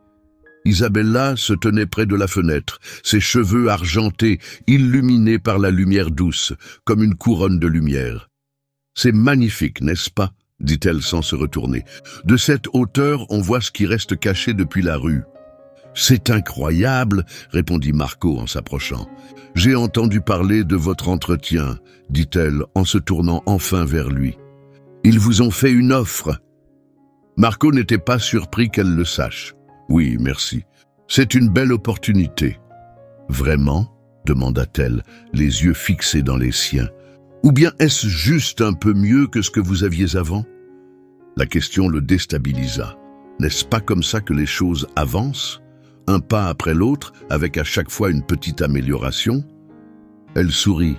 Isabella se tenait près de la fenêtre, ses cheveux argentés, illuminés par la lumière douce, comme une couronne de lumière. « C'est magnifique, n'est-ce pas ?» dit-elle sans se retourner. « De cette hauteur, on voit ce qui reste caché depuis la rue. »« C'est incroyable !» répondit Marco en s'approchant. « J'ai entendu parler de votre entretien, » dit-elle en se tournant enfin vers lui. « Ils vous ont fait une offre !» Marco n'était pas surpris qu'elle le sache. Oui, merci. C'est une belle opportunité. Vraiment ? demanda-t-elle, les yeux fixés dans les siens. Ou bien est-ce juste un peu mieux que ce que vous aviez avant ? La question le déstabilisa. N'est-ce pas comme ça que les choses avancent ? Un pas après l'autre, avec à chaque fois une petite amélioration ? Elle sourit.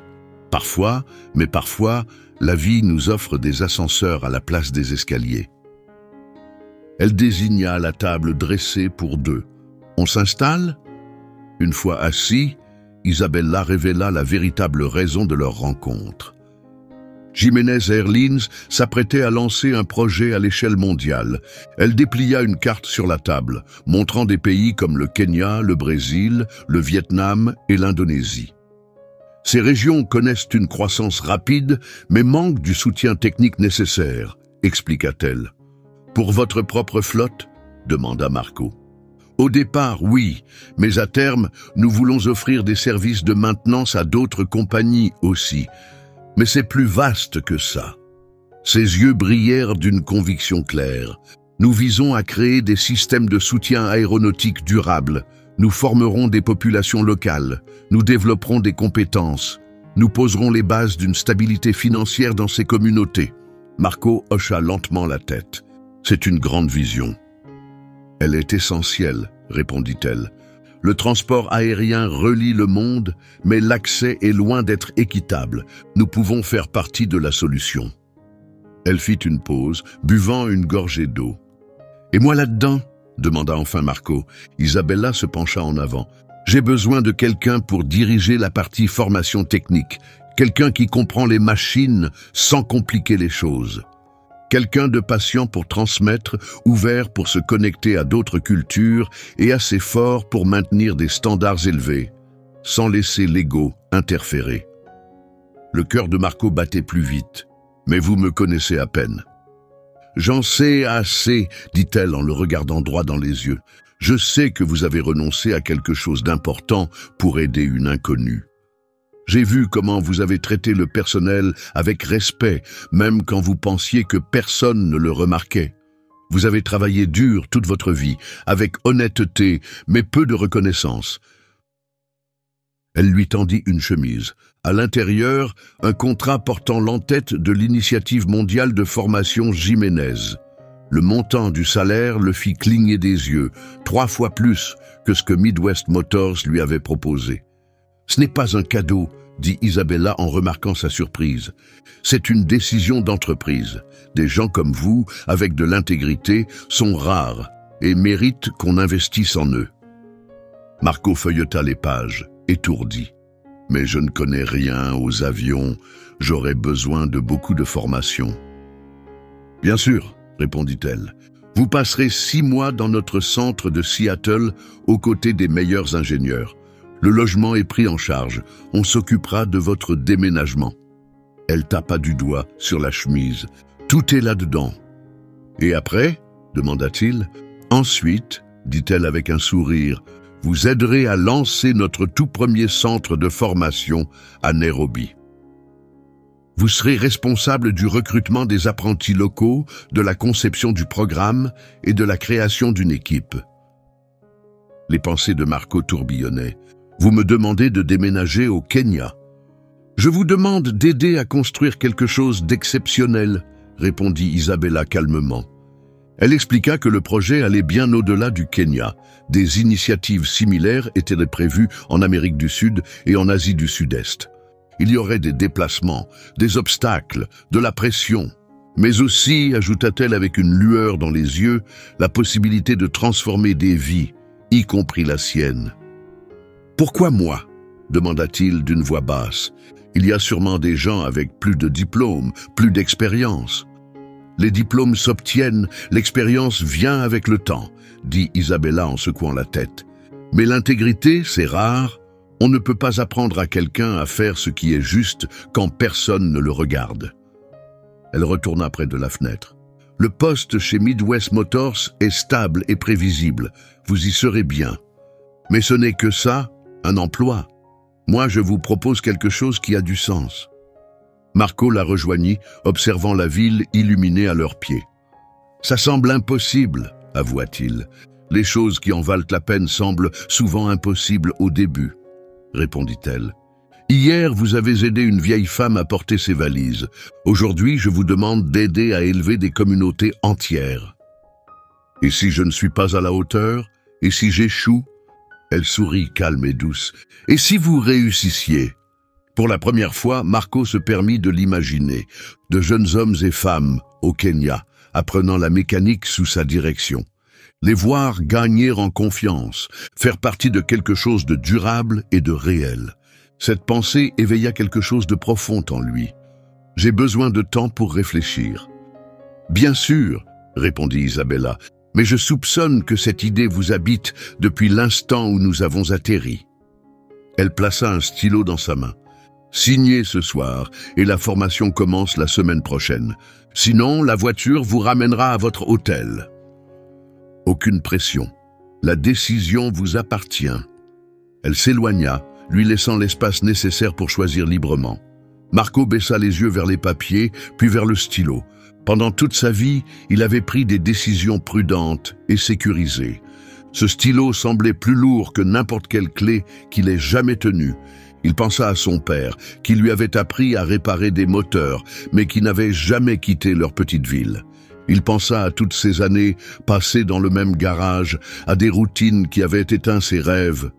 Parfois, mais parfois, la vie nous offre des ascenseurs à la place des escaliers. Elle désigna la table dressée pour 2. « On s'installe ?» Une fois assis, Isabella révéla la véritable raison de leur rencontre. Jiménez Airlines s'apprêtait à lancer un projet à l'échelle mondiale. Elle déplia une carte sur la table, montrant des pays comme le Kenya, le Brésil, le Vietnam et l'Indonésie. Ces régions connaissent une croissance rapide, mais manquent du soutien technique nécessaire, expliqua-t-elle. « Pour votre propre flotte ?» demanda Marco. « Au départ, oui, mais à terme, nous voulons offrir des services de maintenance à d'autres compagnies aussi. Mais c'est plus vaste que ça. » Ses yeux brillèrent d'une conviction claire. « Nous visons à créer des systèmes de soutien aéronautique durables. Nous formerons des populations locales. Nous développerons des compétences. Nous poserons les bases d'une stabilité financière dans ces communautés. » Marco hocha lentement la tête. « C'est une grande vision. » Elle est essentielle, répondit-elle. Le transport aérien relie le monde, mais l'accès est loin d'être équitable. Nous pouvons faire partie de la solution. Elle fit une pause, buvant une gorgée d'eau. « Et moi là-dedans ?» demanda enfin Marco. Isabella se pencha en avant. « J'ai besoin de quelqu'un pour diriger la partie formation technique, quelqu'un qui comprend les machines sans compliquer les choses. Quelqu'un de patient pour transmettre, ouvert pour se connecter à d'autres cultures et assez fort pour maintenir des standards élevés, sans laisser l'ego interférer. » Le cœur de Marco battait plus vite. « Mais vous me connaissez à peine. »« J'en sais assez, dit-elle en le regardant droit dans les yeux. Je sais que vous avez renoncé à quelque chose d'important pour aider une inconnue. J'ai vu comment vous avez traité le personnel avec respect, même quand vous pensiez que personne ne le remarquait. Vous avez travaillé dur toute votre vie, avec honnêteté, mais peu de reconnaissance. » Elle lui tendit une chemise. À l'intérieur, un contrat portant l'entête de l'initiative mondiale de formation Jiménez. Le montant du salaire le fit cligner des yeux, 3 fois plus que ce que Midwest Motors lui avait proposé. « Ce n'est pas un cadeau, » dit Isabella en remarquant sa surprise. « C'est une décision d'entreprise. Des gens comme vous, avec de l'intégrité, sont rares et méritent qu'on investisse en eux. » Marco feuilleta les pages, étourdi. « Mais je ne connais rien aux avions. J'aurais besoin de beaucoup de formation. »« Bien sûr, » répondit-elle. « Vous passerez 6 mois dans notre centre de Seattle aux côtés des meilleurs ingénieurs. Le logement est pris en charge. On s'occupera de votre déménagement. » Elle tapa du doigt sur la chemise. « Tout est là-dedans. »« Et après ?» demanda-t-il. « Ensuite, » dit-elle avec un sourire, « vous aiderez à lancer notre tout premier centre de formation à Nairobi. Vous serez responsable du recrutement des apprentis locaux, de la conception du programme et de la création d'une équipe. » Les pensées de Marco tourbillonnaient. « Vous me demandez de déménager au Kenya. »« Je vous demande d'aider à construire quelque chose d'exceptionnel, » répondit Isabella calmement. Elle expliqua que le projet allait bien au-delà du Kenya. Des initiatives similaires étaient prévues en Amérique du Sud et en Asie du Sud-Est. Il y aurait des déplacements, des obstacles, de la pression, mais aussi, ajouta-t-elle avec une lueur dans les yeux, la possibilité de transformer des vies, y compris la sienne. « Pourquoi moi ?» demanda-t-il d'une voix basse. « Il y a sûrement des gens avec plus de diplômes, plus d'expérience. » « Les diplômes s'obtiennent, l'expérience vient avec le temps, » dit Isabella en secouant la tête. « Mais l'intégrité, c'est rare. On ne peut pas apprendre à quelqu'un à faire ce qui est juste quand personne ne le regarde. » Elle retourna près de la fenêtre. « Le poste chez Midwest Motors est stable et prévisible. Vous y serez bien. Mais ce n'est que ça, un emploi. Moi, je vous propose quelque chose qui a du sens. » Marco la rejoignit, observant la ville illuminée à leurs pieds. « Ça semble impossible, » avoua-t-il. « Les choses qui en valent la peine semblent souvent impossibles au début, » répondit-elle. « Hier, vous avez aidé une vieille femme à porter ses valises. Aujourd'hui, je vous demande d'aider à élever des communautés entières. Et si je ne suis pas à la hauteur? Et si j'échoue ?» Elle sourit calme et douce. « Et si vous réussissiez ?» Pour la première fois, Marco se permit de l'imaginer, de jeunes hommes et femmes au Kenya, apprenant la mécanique sous sa direction. Les voir gagner en confiance, faire partie de quelque chose de durable et de réel. Cette pensée éveilla quelque chose de profond en lui. « J'ai besoin de temps pour réfléchir. »« Bien sûr, » répondit Isabella, « mais je soupçonne que cette idée vous habite depuis l'instant où nous avons atterri. » Elle plaça un stylo dans sa main. Signez ce soir et la formation commence la semaine prochaine. Sinon, la voiture vous ramènera à votre hôtel. Aucune pression. La décision vous appartient. Elle s'éloigna, lui laissant l'espace nécessaire pour choisir librement. Marco baissa les yeux vers les papiers, puis vers le stylo. Pendant toute sa vie, il avait pris des décisions prudentes et sécurisées. Ce stylo semblait plus lourd que n'importe quelle clé qu'il ait jamais tenue. Il pensa à son père, qui lui avait appris à réparer des moteurs, mais qui n'avait jamais quitté leur petite ville. Il pensa à toutes ces années passées dans le même garage, à des routines qui avaient éteint ses rêves.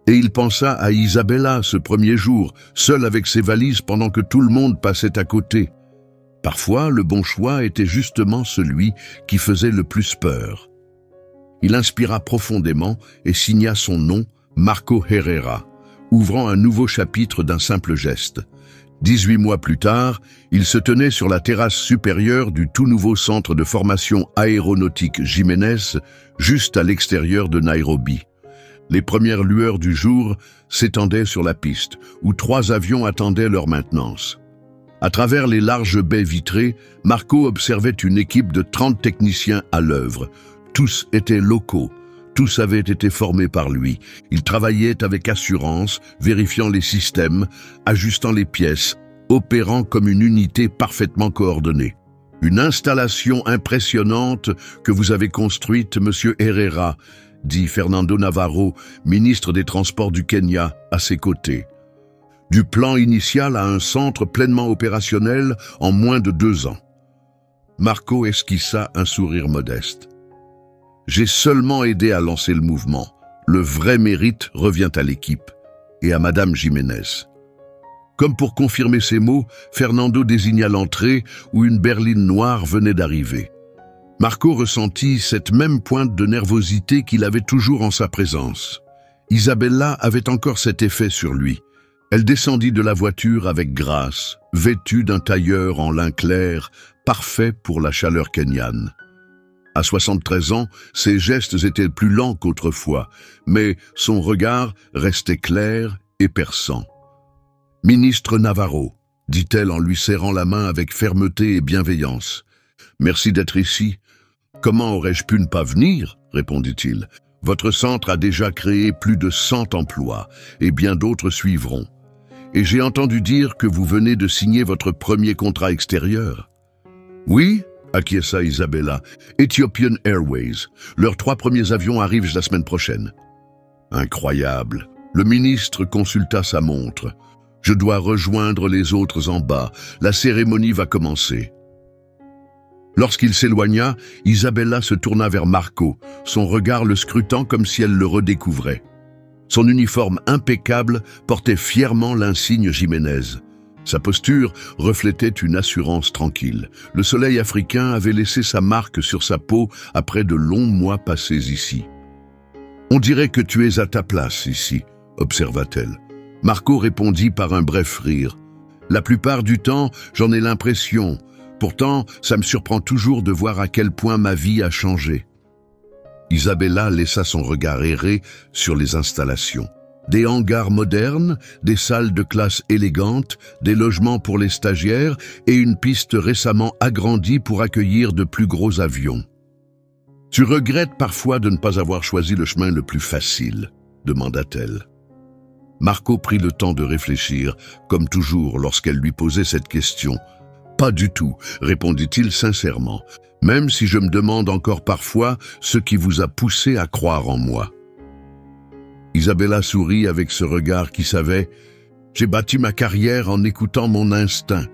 Et il pensa à Isabella ce premier jour, seule avec ses valises pendant que tout le monde passait à côté. Parfois, le bon choix était justement celui qui faisait le plus peur. Il inspira profondément et signa son nom, Marco Herrera, ouvrant un nouveau chapitre d'un simple geste. 18 mois plus tard, il se tenait sur la terrasse supérieure du tout nouveau centre de formation aéronautique Jiménez, juste à l'extérieur de Nairobi. Les premières lueurs du jour s'étendaient sur la piste, où 3 avions attendaient leur maintenance. À travers les larges baies vitrées, Marco observait une équipe de 30 techniciens à l'œuvre. Tous étaient locaux. Tous avaient été formés par lui. Ils travaillaient avec assurance, vérifiant les systèmes, ajustant les pièces, opérant comme une unité parfaitement coordonnée. Une installation impressionnante que vous avez construite, Monsieur Herrera, dit Fernando Navarro, ministre des Transports du Kenya, à ses côtés. Du plan initial à un centre pleinement opérationnel en moins de 2 ans. Marco esquissa un sourire modeste. J'ai seulement aidé à lancer le mouvement. Le vrai mérite revient à l'équipe et à Madame Jiménez. Comme pour confirmer ces mots, Fernando désigna l'entrée où une berline noire venait d'arriver. Marco ressentit cette même pointe de nervosité qu'il avait toujours en sa présence. Isabella avait encore cet effet sur lui. Elle descendit de la voiture avec grâce, vêtue d'un tailleur en lin clair, parfait pour la chaleur kenyane. À 73 ans, ses gestes étaient plus lents qu'autrefois, mais son regard restait clair et perçant. « Ministre Navarro », dit-elle en lui serrant la main avec fermeté et bienveillance. « Merci d'être ici. Comment aurais-je pu ne pas venir ?» répondit-il. « Votre centre a déjà créé plus de 100 emplois, et bien d'autres suivront. Et j'ai entendu dire que vous venez de signer votre premier contrat extérieur. »« Oui ?» acquiesça Isabella. « Ethiopian Airways. Leurs 3 premiers avions arrivent la semaine prochaine. » Incroyable. Le ministre consulta sa montre. « Je dois rejoindre les autres en bas. La cérémonie va commencer. » Lorsqu'il s'éloigna, Isabella se tourna vers Marco, son regard le scrutant comme si elle le redécouvrait. Son uniforme impeccable portait fièrement l'insigne Jiménez. Sa posture reflétait une assurance tranquille. Le soleil africain avait laissé sa marque sur sa peau après de longs mois passés ici. « On dirait que tu es à ta place ici », observa-t-elle. Marco répondit par un bref rire. « La plupart du temps, j'en ai l'impression. Pourtant, ça me surprend toujours de voir à quel point ma vie a changé. » Isabella laissa son regard errer sur les installations. Des hangars modernes, des salles de classe élégantes, des logements pour les stagiaires et une piste récemment agrandie pour accueillir de plus gros avions. « Tu regrettes parfois de ne pas avoir choisi le chemin le plus facile ?» demanda-t-elle. Marco prit le temps de réfléchir, comme toujours lorsqu'elle lui posait cette question. « Pas du tout », répondit-il sincèrement, « même si je me demande encore parfois ce qui vous a poussé à croire en moi. » Isabella sourit avec ce regard qui savait « J'ai bâti ma carrière en écoutant mon instinct.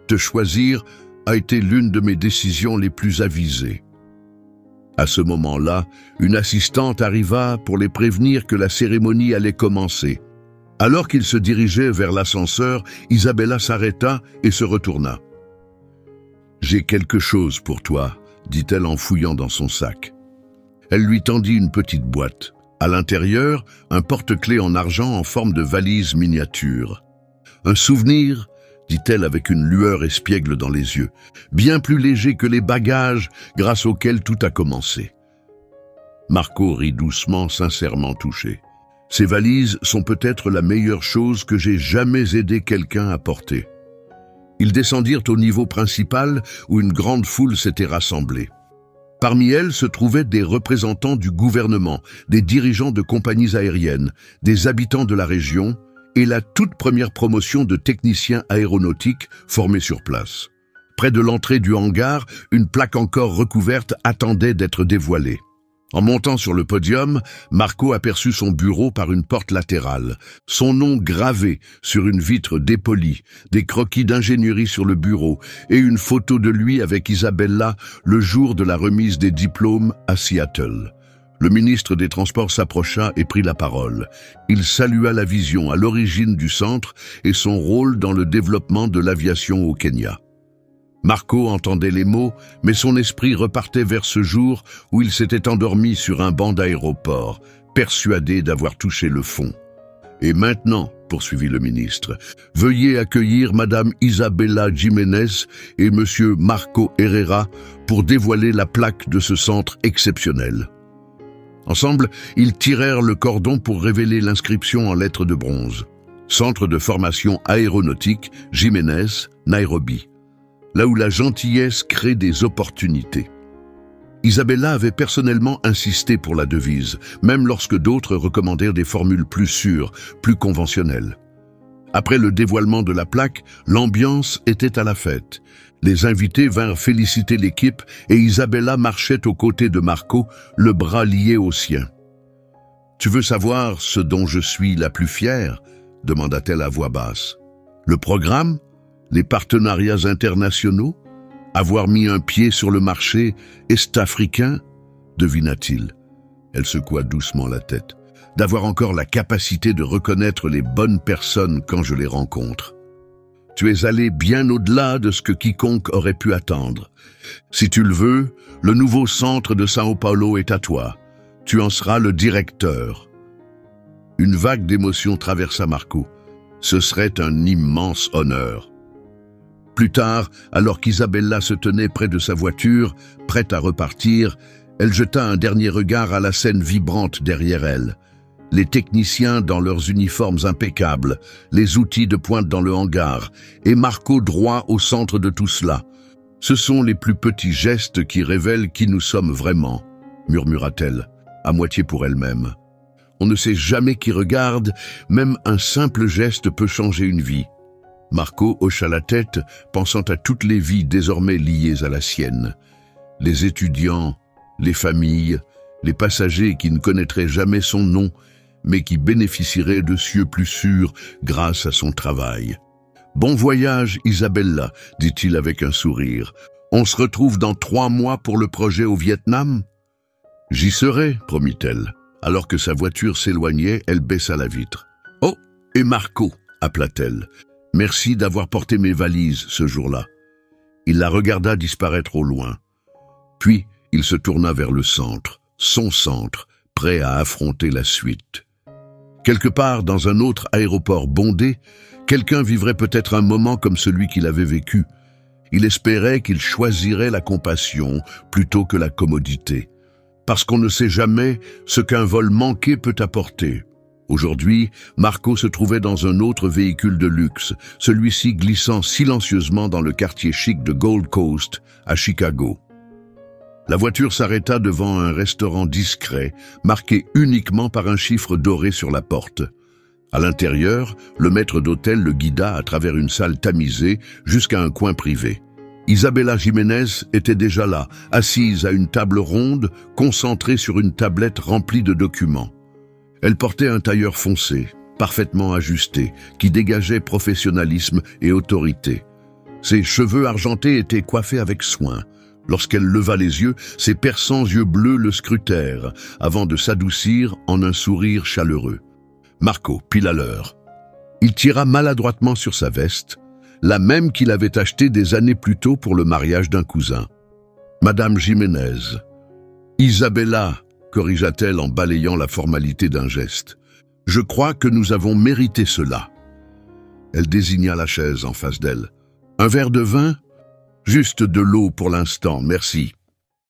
Te choisir a été l'une de mes décisions les plus avisées. » À ce moment-là, une assistante arriva pour les prévenir que la cérémonie allait commencer. Alors qu'ils se dirigeaient vers l'ascenseur, Isabella s'arrêta et se retourna. « J'ai quelque chose pour toi », dit-elle en fouillant dans son sac. Elle lui tendit une petite boîte. À l'intérieur, un porte-clés en argent en forme de valise miniature. « Un souvenir ?» dit-elle avec une lueur espiègle dans les yeux, « bien plus léger que les bagages grâce auxquels tout a commencé. » Marco rit doucement, sincèrement touché. « Ces valises sont peut-être la meilleure chose que j'ai jamais aidé quelqu'un à porter. » Ils descendirent au niveau principal où une grande foule s'était rassemblée. Parmi elles se trouvaient des représentants du gouvernement, des dirigeants de compagnies aériennes, des habitants de la région et la toute première promotion de techniciens aéronautiques formés sur place. Près de l'entrée du hangar, une plaque encore recouverte attendait d'être dévoilée. En montant sur le podium, Marco aperçut son bureau par une porte latérale, son nom gravé sur une vitre dépolie, des croquis d'ingénierie sur le bureau et une photo de lui avec Isabella le jour de la remise des diplômes à Seattle. Le ministre des Transports s'approcha et prit la parole. Il salua la vision à l'origine du centre et son rôle dans le développement de l'aviation au Kenya. Marco entendait les mots, mais son esprit repartait vers ce jour où il s'était endormi sur un banc d'aéroport, persuadé d'avoir touché le fond. « Et maintenant, » poursuivit le ministre, « veuillez accueillir Madame Isabella Jiménez et Monsieur Marco Herrera pour dévoiler la plaque de ce centre exceptionnel. » Ensemble, ils tirèrent le cordon pour révéler l'inscription en lettres de bronze. Centre de formation aéronautique, Jiménez, Nairobi. Là où la gentillesse crée des opportunités. Isabella avait personnellement insisté pour la devise, même lorsque d'autres recommandèrent des formules plus sûres, plus conventionnelles. Après le dévoilement de la plaque, l'ambiance était à la fête. Les invités vinrent féliciter l'équipe et Isabella marchait aux côtés de Marco, le bras lié au sien. « Tu veux savoir ce dont je suis la plus fière ?» demanda-t-elle à voix basse. « Le programme ? Les partenariats internationaux? Avoir mis un pied sur le marché est-africain ?» devina-t-il. Elle secoua doucement la tête. « D'avoir encore la capacité de reconnaître les bonnes personnes quand je les rencontre. Tu es allé bien au-delà de ce que quiconque aurait pu attendre. Si tu le veux, le nouveau centre de São Paulo est à toi. Tu en seras le directeur. » Une vague d'émotion traversa Marco. Ce serait un immense honneur. Plus tard, alors qu'Isabella se tenait près de sa voiture, prête à repartir, elle jeta un dernier regard à la scène vibrante derrière elle. Les techniciens dans leurs uniformes impeccables, les outils de pointe dans le hangar, et Marco droit au centre de tout cela. « Ce sont les plus petits gestes qui révèlent qui nous sommes vraiment », murmura-t-elle, à moitié pour elle-même. On ne sait jamais qui regarde, même un simple geste peut changer une vie. Marco hocha la tête, pensant à toutes les vies désormais liées à la sienne. Les étudiants, les familles, les passagers qui ne connaîtraient jamais son nom, mais qui bénéficieraient de cieux plus sûrs grâce à son travail. « Bon voyage, Isabella », dit-il avec un sourire. « On se retrouve dans 3 mois pour le projet au Vietnam ?»« J'y serai, » promit-elle. Alors que sa voiture s'éloignait, elle baissa la vitre. « Oh, et Marco » appela-t-elle. « Merci d'avoir porté mes valises ce jour-là. » Il la regarda disparaître au loin. Puis, il se tourna vers le centre, son centre, prêt à affronter la suite. Quelque part dans un autre aéroport bondé, quelqu'un vivrait peut-être un moment comme celui qu'il avait vécu. Il espérait qu'il choisirait la compassion plutôt que la commodité. Parce qu'on ne sait jamais ce qu'un vol manqué peut apporter. Aujourd'hui, Marco se trouvait dans un autre véhicule de luxe, celui-ci glissant silencieusement dans le quartier chic de Gold Coast, à Chicago. La voiture s'arrêta devant un restaurant discret, marqué uniquement par un chiffre doré sur la porte. À l'intérieur, le maître d'hôtel le guida à travers une salle tamisée jusqu'à un coin privé. Isabella Jiménez était déjà là, assise à une table ronde, concentrée sur une tablette remplie de documents. Elle portait un tailleur foncé, parfaitement ajusté, qui dégageait professionnalisme et autorité. Ses cheveux argentés étaient coiffés avec soin. Lorsqu'elle leva les yeux, ses perçants yeux bleus le scrutèrent, avant de s'adoucir en un sourire chaleureux. Marco, pile à l'heure. Il tira maladroitement sur sa veste, la même qu'il avait achetée des années plus tôt pour le mariage d'un cousin. « Madame Jiménez. »« Isabella » corrigea-t-elle en balayant la formalité d'un geste. « Je crois que nous avons mérité cela. » Elle désigna la chaise en face d'elle. « Un verre de vin ? Juste de l'eau pour l'instant, merci. »